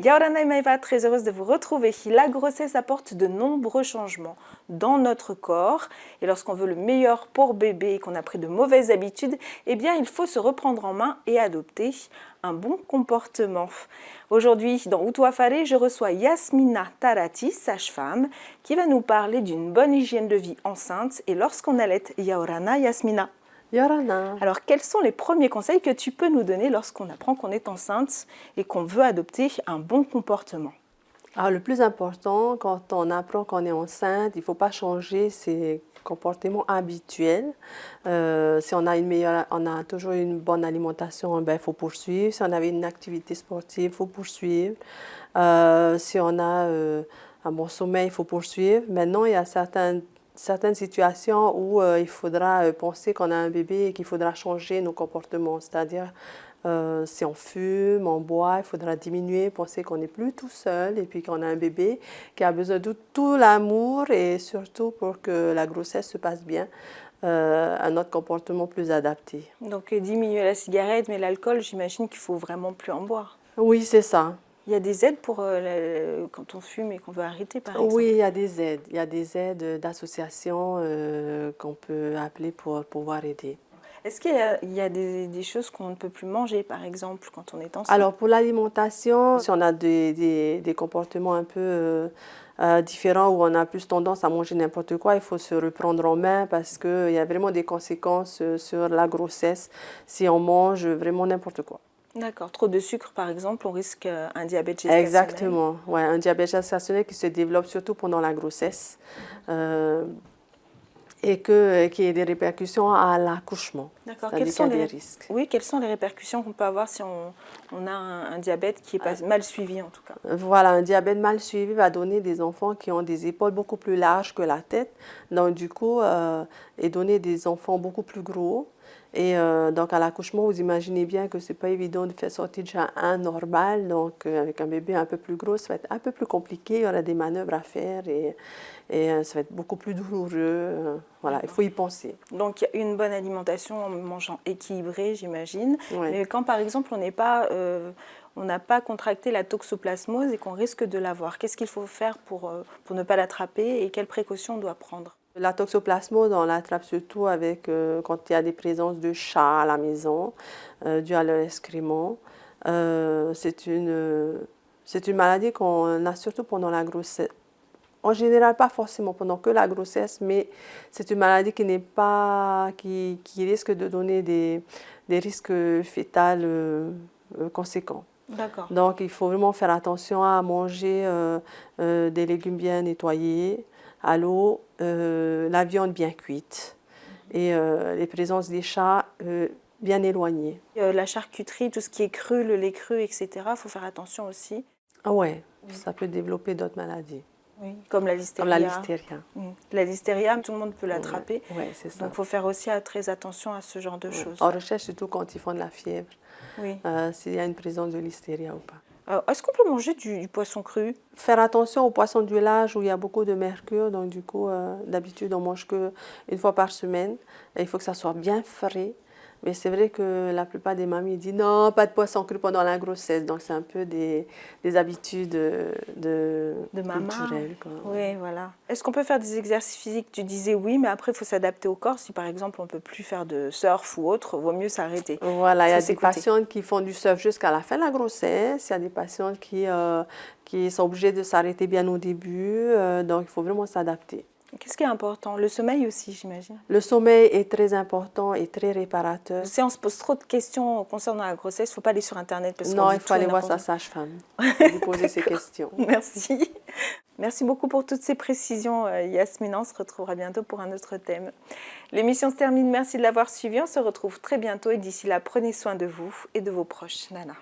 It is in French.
Yaorana et Maïva, très heureuse de vous retrouver. La grossesse apporte de nombreux changements dans notre corps. Et lorsqu'on veut le meilleur pour bébé et qu'on a pris de mauvaises habitudes, eh bien, il faut se reprendre en main et adopter un bon comportement. Aujourd'hui, dans Utuafare, je reçois Yasmina Tarati, sage-femme, qui va nous parler d'une bonne hygiène de vie enceinte et lorsqu'on allait. Yaorana, Yasmina. Yorana. Alors, quels sont les premiers conseils que tu peux nous donner lorsqu'on apprend qu'on est enceinte et qu'on veut adopter un bon comportement? Alors, le plus important, quand on apprend qu'on est enceinte, il ne faut pas changer ses comportements habituels. Si on a toujours une bonne alimentation, ben, il faut poursuivre. Si on avait une activité sportive, il faut poursuivre. Si on a un bon sommeil, il faut poursuivre. Maintenant, il y a certaines situations où il faudra penser qu'on a un bébé et qu'il faudra changer nos comportements. C'est-à-dire, si on fume, on boit, il faudra diminuer, penser qu'on n'est plus tout seul et puis qu'on a un bébé qui a besoin de tout l'amour et surtout pour que la grossesse se passe bien, un autre comportement plus adapté. Donc, diminuer la cigarette, mais l'alcool, j'imagine qu'il faut vraiment plus en boire. Oui, c'est ça. Il y a des aides pour quand on fume et qu'on veut arrêter, par exemple? Oui, il y a des aides. Il y a des aides d'associations qu'on peut appeler pour pouvoir aider. Est-ce qu'il y a des choses qu'on ne peut plus manger, par exemple, quand on est enceinte? Alors, pour l'alimentation, si on a des comportements un peu différents où on a plus tendance à manger n'importe quoi, il faut se reprendre en main parce qu'il y a vraiment des conséquences sur la grossesse si on mange vraiment n'importe quoi. D'accord. Trop de sucre, par exemple, on risque un diabète gestationnel. Exactement. Ouais, un diabète gestationnel qui se développe surtout pendant la grossesse et qui a des répercussions à l'accouchement. D'accord. C'est-à-dire qu'il y a des risques. Oui, quelles sont les répercussions qu'on peut avoir si on a un diabète qui est mal suivi, en tout cas? Voilà, un diabète mal suivi va donner des enfants qui ont des épaules beaucoup plus larges que la tête, donc du coup, et donner des enfants beaucoup plus gros. Et donc à l'accouchement, vous imaginez bien que c'est pas évident de faire sortir déjà un normal, donc avec un bébé un peu plus gros, ça va être un peu plus compliqué, il y aura des manœuvres à faire et ça va être beaucoup plus douloureux. Voilà, il faut y penser. Donc, il y a une bonne alimentation en mangeant équilibré, j'imagine. Ouais. Mais quand, par exemple, on n'a pas contracté la toxoplasmose et qu'on risque de l'avoir, qu'est-ce qu'il faut faire pour ne pas l'attraper et quelles précautions on doit prendre? La toxoplasmose, on l'attrape surtout quand il y a des présences de chats à la maison, dû à leur excrément. C'est une maladie qu'on a surtout pendant la grossesse. En général, pas forcément pendant que la grossesse, mais c'est une maladie qui risque de donner des risques fétals conséquents. D'accord. Donc, il faut vraiment faire attention à manger des légumes bien nettoyés, à l'eau, la viande bien cuite et les présences des chats bien éloignées. La charcuterie, tout ce qui est cru, le lait cru, etc., il faut faire attention aussi. Ah ouais, ça peut développer d'autres maladies. Oui, comme la listeria. Comme la listeria. La listeria, tout le monde peut l'attraper. Oui, c'est ça. Donc, il faut faire aussi très attention à ce genre de choses. On recherche surtout quand ils font de la fièvre, oui. S'il y a une présence de listeria ou pas. Est-ce qu'on peut manger du poisson cru? Faire attention au poisson du large où il y a beaucoup de mercure. Donc, du coup, d'habitude, on mange qu'une fois par semaine. Et il faut que ça soit bien frais. Mais c'est vrai que la plupart des mamies disent non, pas de poisson cru pendant la grossesse. Donc, c'est un peu des habitudes de maman. Culturelles. Oui, voilà. Est-ce qu'on peut faire des exercices physiques? Tu disais oui, mais après, il faut s'adapter au corps. Si par exemple, on ne peut plus faire de surf ou autre, vaut mieux s'arrêter. Voilà, il y a des patientes qui font du surf jusqu'à la fin de la grossesse. Il y a des patientes qui sont obligées de s'arrêter bien au début. Donc, il faut vraiment s'adapter. Qu'est-ce qui est important? Le sommeil aussi, j'imagine. Le sommeil est très important et très réparateur. Si on se pose trop de questions concernant la grossesse, il ne faut pas aller sur Internet. Non, il faut aller voir sa sage-femme et lui poser ces questions. Merci. Merci beaucoup pour toutes ces précisions, Yasmina. On se retrouvera bientôt pour un autre thème. L'émission se termine. Merci de l'avoir suivi. On se retrouve très bientôt et d'ici là, prenez soin de vous et de vos proches. Nana.